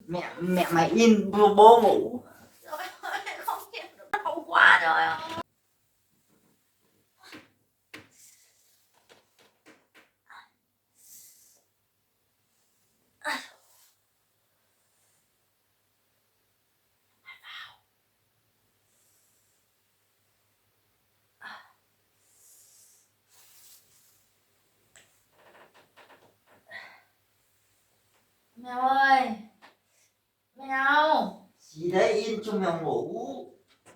Mẹ mày in bố ngủ. Trời ơi, không chịu được, đau quá rồi ơi. Mèo ơi, mèo. Gì đấy in cho mèo ngủ.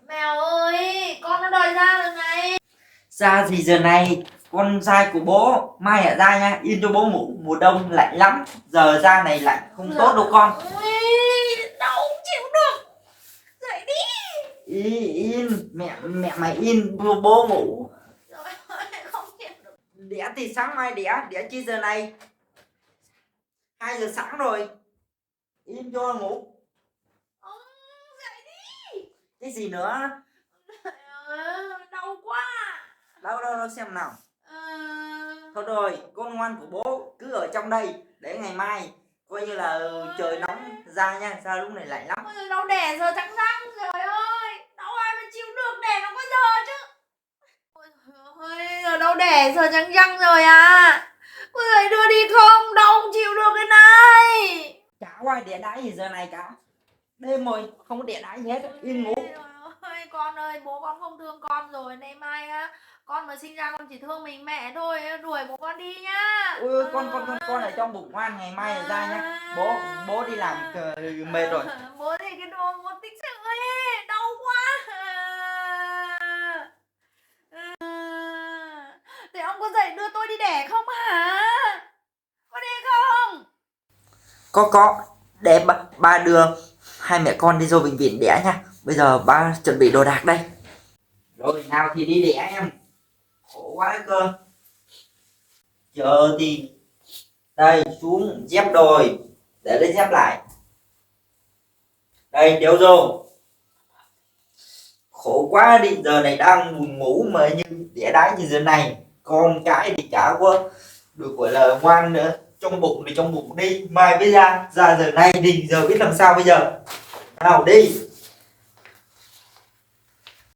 Mèo ơi, con nó đòi ra rồi này. Ra gì giờ này? Con trai của bố mai ở ra nha, in cho bố ngủ. Mùa đông lạnh lắm, giờ ra này lạnh không tốt đâu con. Ui, đau không chịu được. Dậy đi. In mẹ mày in bố ngủ. Trời ơi, không chịu được. Đẻ thì sáng mai đẻ chi giờ này? 2 giờ sáng rồi. In cho ngủ. Dậy đi. Cái gì nữa? Đau quá. Đâu xem nào. Thôi rồi, con ngoan của bố cứ ở trong đây để ngày mai coi như là trời nóng ra nha, ra lúc này lạnh lắm. Ôi giời, đau đẻ giờ trắng răng, trời ơi, đau ai mà chịu được, đẻ nó có giờ chứ. Ôi trời ơi, giờ đau đẻ giờ trắng răng rồi à. Ôi giời, đưa đi không, đau không chịu được cái này. Chả có ai đẻ đái gì giờ này cả. Đêm rồi không có đẻ đái gì hết, yên ngủ. Ôi, con ơi, bố con không thương con rồi, nay mai á con mà sinh ra con chỉ thương mình mẹ thôi, đuổi bố con đi nhá. Ui con ở trong bụng ngoan, ngày mai là ra nhá. Bố đi làm mệt rồi. Bố thì cái đồ bố tích sự ấy, đau quá. Thế ông có dậy đưa tôi đi đẻ không hả? Có đi không? Có để ba đưa hai mẹ con đi vô bệnh viện đẻ nha. Bây giờ ba chuẩn bị đồ đạc đây. Rồi nào thì đi đẻ em. Khổ quá cơ. Chờ thì đây xuống dép đồi để lấy dép lại. Đây đeo vô. Khổ quá đi, giờ này đang buồn ngủ mà như đẻ đái như giờ này. Con cái thì chả có được gọi là ngoan nữa. Trong bụng thì trong bụng đi, mai mới ra giờ này thì giờ biết làm sao bây giờ. Nào đi.